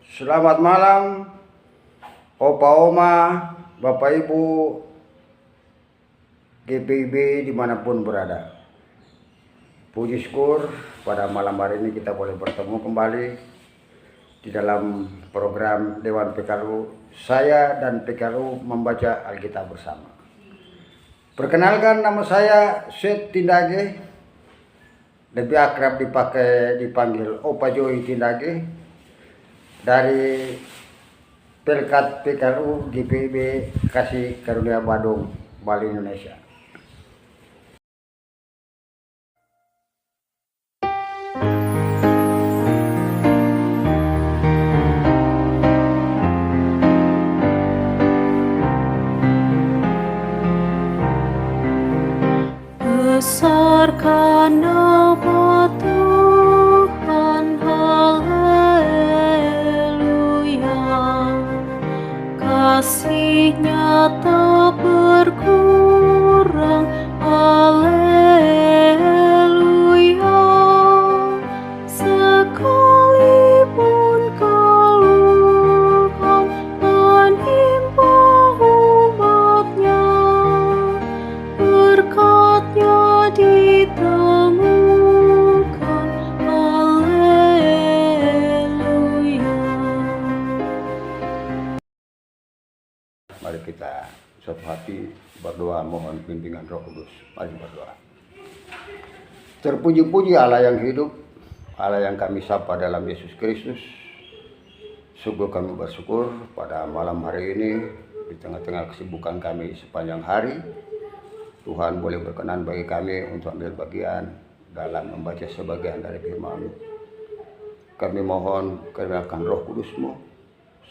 Selamat malam, Opa Oma, Bapak Ibu, GPIB dimanapun berada. Puji syukur pada malam hari ini kita boleh bertemu kembali di dalam program Dewan PKLU. Saya dan PKLU membaca Alkitab bersama. Perkenalkan, nama saya Seth Tindage, lebih akrab dipanggil Opa Joy Tindage, dari Pelkat PKLU GPIB Kasih Karunia Badung, Bali, Indonesia. Besarkan nama Tuhan, haleluya. Kasih-Nya tak berkurang, haleluya. Sekalipun keluhan menimpa umat-Nya, berkat-Nya ditemukan, haleluya. Mari kita satu hati berdoa mohon bimbingan Roh Kudus. Mari berdoa. Terpuji-puji Allah yang hidup, Allah yang kami sapa dalam Yesus Kristus. Sungguh kami bersyukur pada malam hari ini, di tengah-tengah kesibukan kami sepanjang hari, Tuhan boleh berkenan bagi kami untuk ambil bagian dalam membaca sebagian dari firman-Mu. Kami mohon kerahkan Roh Kudus-Mu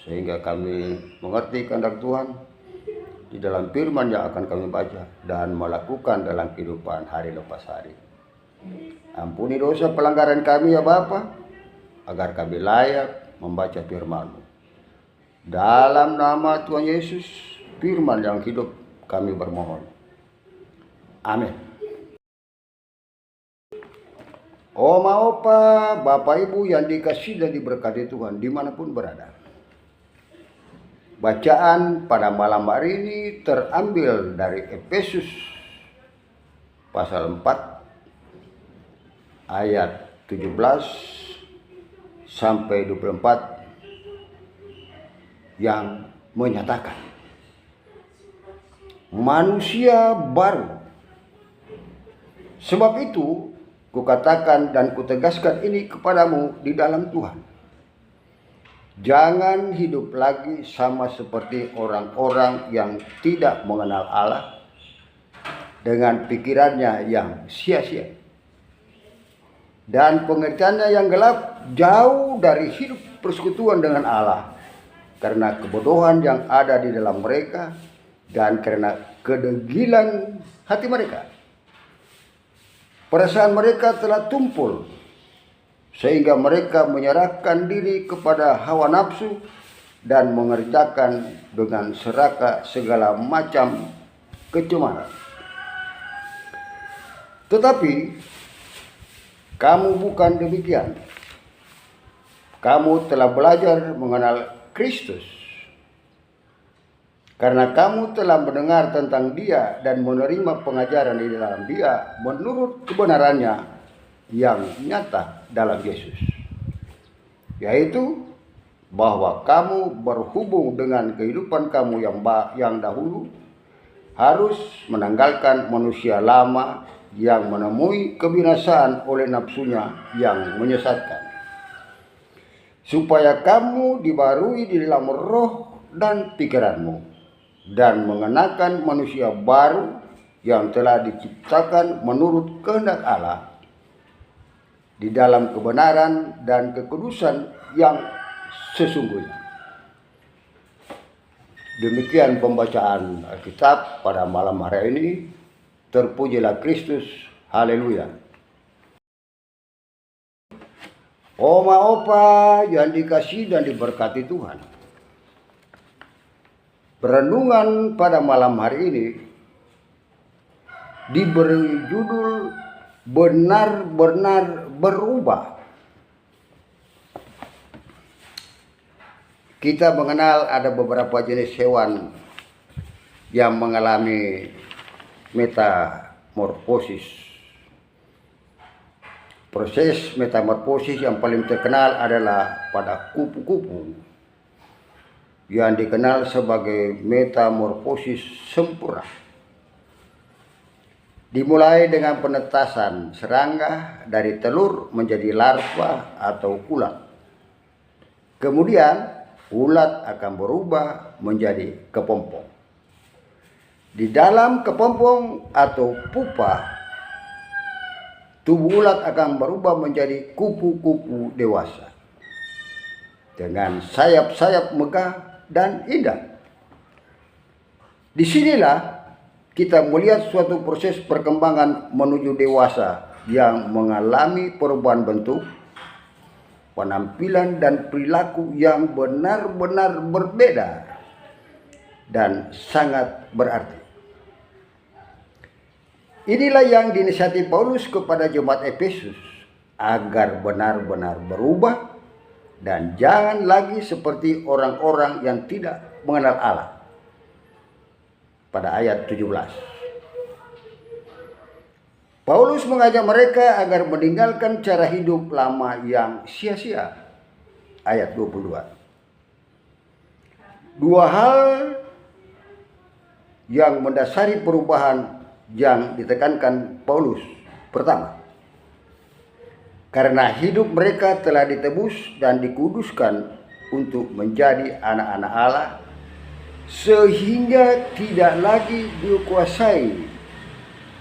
sehingga kami mengerti kehendak Tuhan di dalam firman yang akan kami baca dan melakukan dalam kehidupan hari lepas hari. Ampuni dosa pelanggaran kami ya Bapa, agar kami layak membaca firman-Mu. Dalam nama Tuhan Yesus, firman yang hidup, kami bermohon. Amin. Oma, Opa, Bapak Ibu yang dikasihi dan diberkati Tuhan dimanapun berada. Bacaan pada malam hari ini terambil dari Efesus pasal 4 ayat 17 sampai 24 yang menyatakan manusia baru. Sebab itu kukatakan dan kutegaskan ini kepadamu di dalam Tuhan. Jangan hidup lagi sama seperti orang-orang yang tidak mengenal Allah dengan pikirannya yang sia-sia dan pengertiannya yang gelap, jauh dari hidup persekutuan dengan Allah karena kebodohan yang ada di dalam mereka dan karena kedegilan hati mereka. Perasaan mereka telah tumpul sehingga mereka menyerahkan diri kepada hawa nafsu dan mengerjakan dengan serakah segala macam kecemaran. Tetapi kamu bukan demikian. Kamu telah belajar mengenal Kristus karena kamu telah mendengar tentang Dia dan menerima pengajaran di dalam Dia menurut kebenarannya yang nyata dalam Yesus, yaitu bahwa kamu berhubung dengan kehidupan kamu yang dahulu harus menanggalkan manusia lama yang menemui kebinasaan oleh nafsunya yang menyesatkan, supaya kamu dibarui di dalam roh dan pikiranmu dan mengenakan manusia baru yang telah diciptakan menurut kehendak Allah di dalam kebenaran dan kekudusan yang sesungguhnya. Demikian pembacaan Alkitab pada malam hari ini. Terpujilah Kristus, haleluya. Oma, Opa yang dikasihi dan diberkati Tuhan, perenungan pada malam hari ini diberi judul benar-benar berubah. Kita mengenal ada beberapa jenis hewan yang mengalami metamorfosis. Proses metamorfosis yang paling terkenal adalah pada kupu-kupu yang dikenal sebagai metamorfosis sempurna. Dimulai dengan penetasan serangga dari telur menjadi larva atau ulat. Kemudian ulat akan berubah menjadi kepompong. Di dalam kepompong atau pupa, tubuh ulat akan berubah menjadi kupu-kupu dewasa dengan sayap-sayap megah dan indah. Disinilah kita melihat suatu proses perkembangan menuju dewasa yang mengalami perubahan bentuk, penampilan dan perilaku yang benar-benar berbeda dan sangat berarti. Inilah yang dinasihati Paulus kepada jemaat Efesus agar benar-benar berubah dan jangan lagi seperti orang-orang yang tidak mengenal Allah. Pada ayat 17. Paulus mengajak mereka agar meninggalkan cara hidup lama yang sia-sia. Ayat 22. Dua hal yang mendasari perubahan yang ditekankan Paulus. Pertama, karena hidup mereka telah ditebus dan dikuduskan untuk menjadi anak-anak Allah, sehingga tidak lagi dikuasai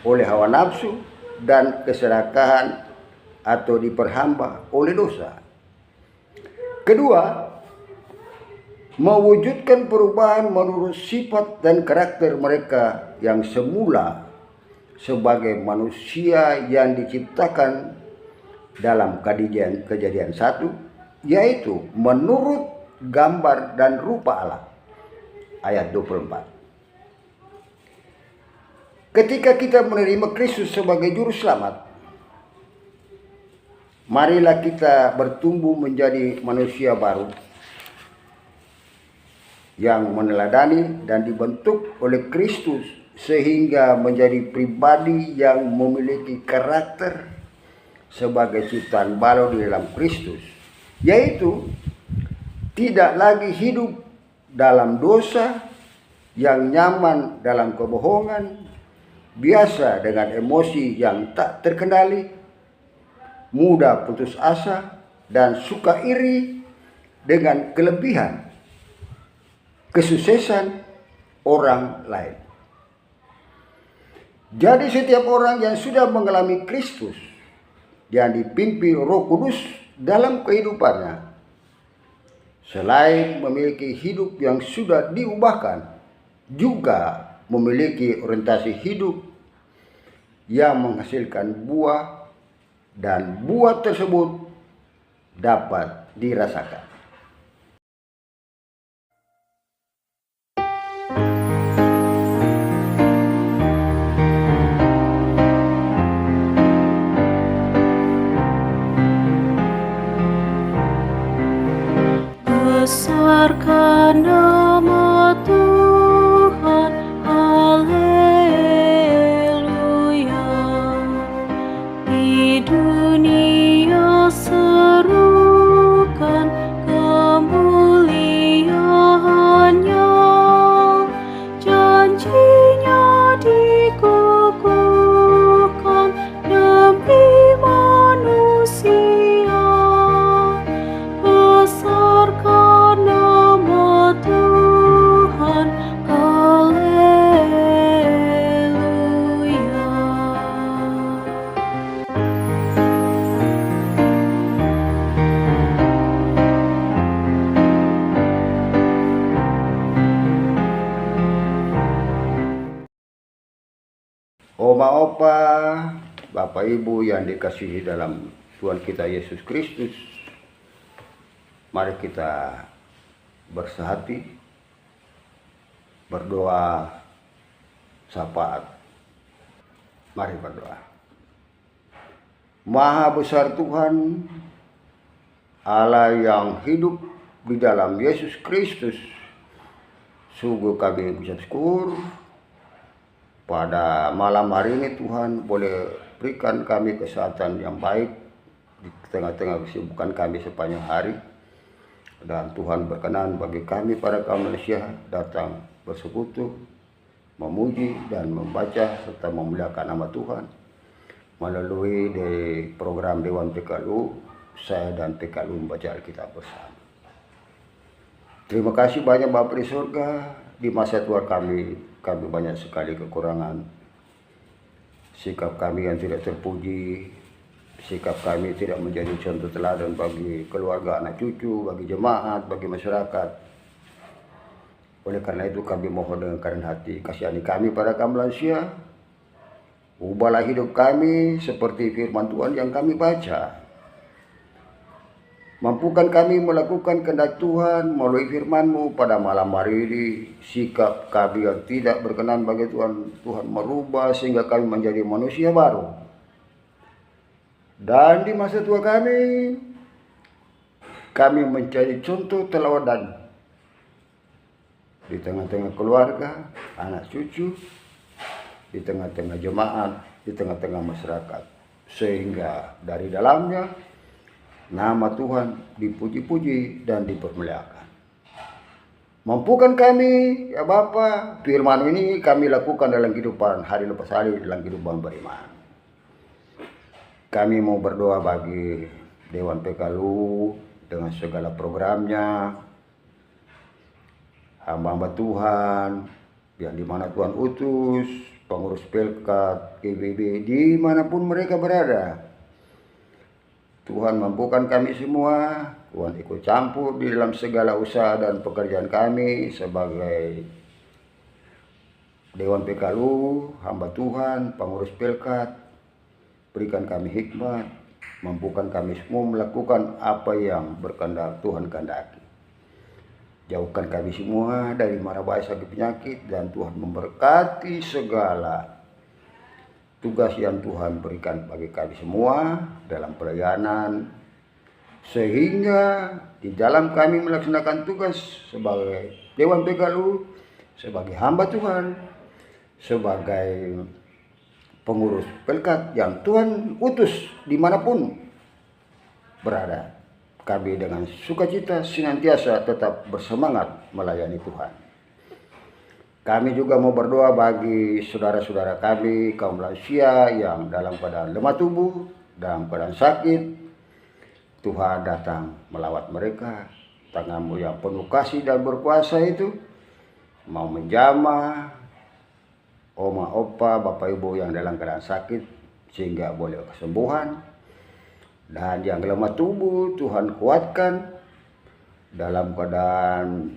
oleh hawa nafsu dan keserakahan atau diperhamba oleh dosa. Kedua, mewujudkan perubahan menurut sifat dan karakter mereka yang semula sebagai manusia yang diciptakan dalam kejadian 1, yaitu menurut gambar dan rupa Allah. Ayat 24. Ketika kita menerima Kristus sebagai juru selamat, marilah kita bertumbuh menjadi manusia baru yang meneladani dan dibentuk oleh Kristus sehingga menjadi pribadi yang memiliki karakter sebagai ciptaan baru di dalam Kristus, yaitu tidak lagi hidup dalam dosa, yang nyaman dalam kebohongan, biasa dengan emosi yang tak terkendali, mudah putus asa, dan suka iri dengan kelebihan kesuksesan orang lain. Jadi setiap orang yang sudah mengalami Kristus yang dipimpin Roh Kudus dalam kehidupannya, selain memiliki hidup yang sudah diubahkan, juga memiliki orientasi hidup yang menghasilkan buah, dan buah tersebut dapat dirasakan. Besarkan nama Tuhan, haleluya. Di dunia serukan kemuliaannya, janjinya dikukuhkan demi manusia. Besarkan nama Tuhan, haleluya. Oma opa, Bapak Ibu yang dikasihi dalam Tuhan kita Yesus Kristus, mari kita bersehati, berdoa syafaat. Mari berdoa. Maha besar Tuhan, Allah yang hidup di dalam Yesus Kristus. Sungguh kami mengucap syukur pada malam hari ini Tuhan boleh berikan kami kesehatan yang baik di tengah-tengah kesibukan kami sepanjang hari. Dan Tuhan berkenan bagi kami para kaum manusia datang bersekutu, memuji dan membaca serta memuliakan nama Tuhan melalui di program Dewan PKLU. Saya dan PKLU membaca Alkitab bersama. Terima kasih banyak Bapa di surga. Di masa tua kami banyak sekali kekurangan. Sikap kami yang tidak terpuji, sikap kami tidak menjadi contoh teladan bagi keluarga, anak cucu, bagi jemaat, bagi masyarakat. Oleh karena itu kami mohon dengan kerendahan hati, kasihani kami pada kaum manusia. Ubahlah hidup kami seperti firman Tuhan yang kami baca. Mampukan kami melakukan kehendak Tuhan melalui firman-Mu pada malam hari ini. Sikap kami yang tidak berkenan bagi Tuhan, Tuhan merubah sehingga kami menjadi manusia baru. Dan di masa tua kami menjadi contoh teladan di tengah-tengah keluarga, anak cucu, di tengah-tengah jemaat, di tengah-tengah masyarakat. Sehingga dari dalamnya nama Tuhan dipuji-puji dan dipermuliakan. Mampukan kami, ya Bapa, firman ini kami lakukan dalam kehidupan hari lepas hari dalam kehidupan beriman. Kami mau berdoa bagi Dewan PKLU dengan segala programnya, hamba-hamba Tuhan yang dimana Tuhan utus, pengurus Pelkat, GBB, dimanapun mereka berada. Tuhan mampukan kami semua, Tuhan ikut campur di dalam segala usaha dan pekerjaan kami sebagai Dewan PKLU, hamba Tuhan, pengurus Pelkat. Berikan kami hikmat, mampukan kami semua melakukan apa yang berkehendak Tuhan kehendaki. Jauhkan kami semua dari mara bahaya sakit penyakit dan Tuhan memberkati segala tugas yang Tuhan berikan bagi kami semua dalam pelayanan, sehingga di dalam kami melaksanakan tugas sebagai Dewan PKLU, sebagai hamba Tuhan, sebagai pengurus Pelkat yang Tuhan utus dimanapun berada, kami dengan sukacita senantiasa tetap bersemangat melayani Tuhan. Kami juga mau berdoa bagi saudara-saudara kami, kaum lansia yang dalam keadaan lemah tubuh, dalam keadaan sakit. Tuhan datang melawat mereka. Tangan-Mu yang penuh kasih dan berkuasa itu mau menjamah oma, opa, bapak, ibu yang dalam keadaan sakit sehingga boleh kesembuhan. Dan yang lemah tubuh Tuhan kuatkan dalam keadaan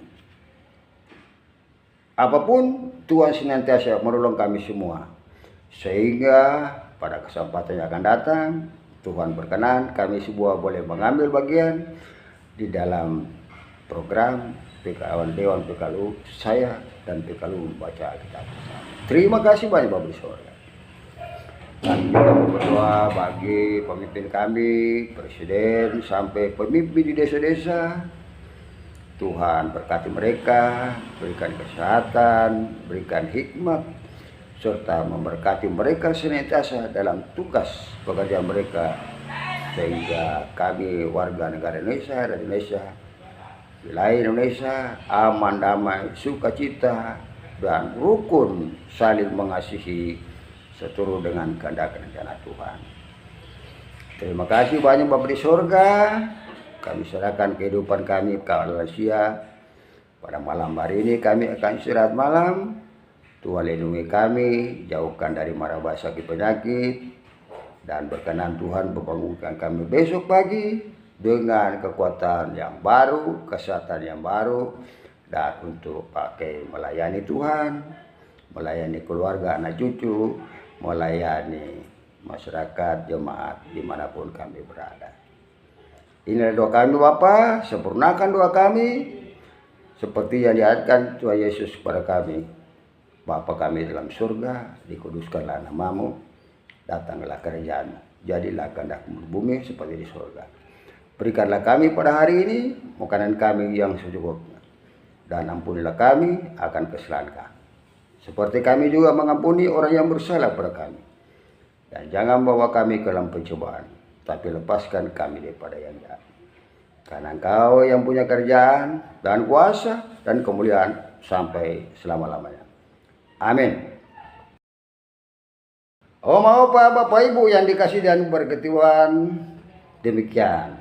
apapun. Tuhan senantiasa menolong kami semua, sehingga pada kesempatan yang akan datang Tuhan berkenan kami semua boleh mengambil bagian di dalam program Dewan PKLU, saya dan PKLU membaca Alkitab. Terima kasih banyak Bapak di surga. Dan kita berdoa bagi pemimpin kami, presiden sampai pemimpin di desa-desa. Tuhan berkati mereka, berikan kesehatan, berikan hikmat, serta memberkati mereka senantiasa dalam tugas pekerjaan mereka, sehingga kami warga negara Indonesia dan Indonesia, wilayah Indonesia aman, damai, sukacita, dan rukun saling mengasihi seturut dengan kehendak rencana Tuhan. Terima kasih banyak Bapak di surga. Kami serahkan kehidupan kami ke lansia. Pada malam hari ini kami akan istirahat malam. Tuhan lindungi kami, jauhkan dari mara bahaya sakit penyakit, dan berkenan Tuhan membangunkan kami besok pagi dengan kekuatan yang baru, kesehatan yang baru, dan untuk pakai melayani Tuhan, melayani keluarga, anak cucu, melayani masyarakat, jemaat dimanapun kami berada. Inilah doa kami Bapa, sempurnakan doa kami seperti yang diajarkan Tuhan Yesus kepada kami. Bapa kami dalam surga, dikuduskanlah nama-Mu, datanglah kerajaan-Mu, jadilah kehendak-Mu di bumi seperti di surga. Berikanlah kami pada hari ini makanan kami yang secukupnya, dan ampunilah kami akan kesalahan kami, seperti kami juga mengampuni orang yang bersalah pada kami. Dan jangan bawa kami ke dalam pencobaan, tapi lepaskan kami daripada yang jahat. Karena Engkau yang punya kerjaan dan kuasa dan kemuliaan sampai selama-lamanya. Amin. Oh, mau Pak, Bapak Ibu yang dikasih dan berkati Tuhan, demikian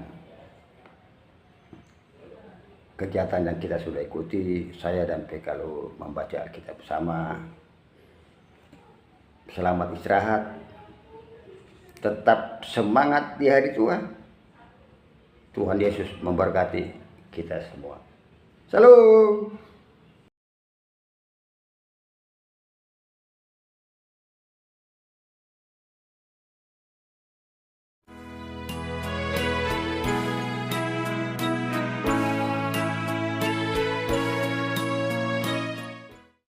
kegiatan yang kita sudah ikuti, saya dan PKLU membaca Alkitab bersama. Selamat istirahat, tetap semangat di hari Tuhan. Tuhan Yesus memberkati kita semua. Salam.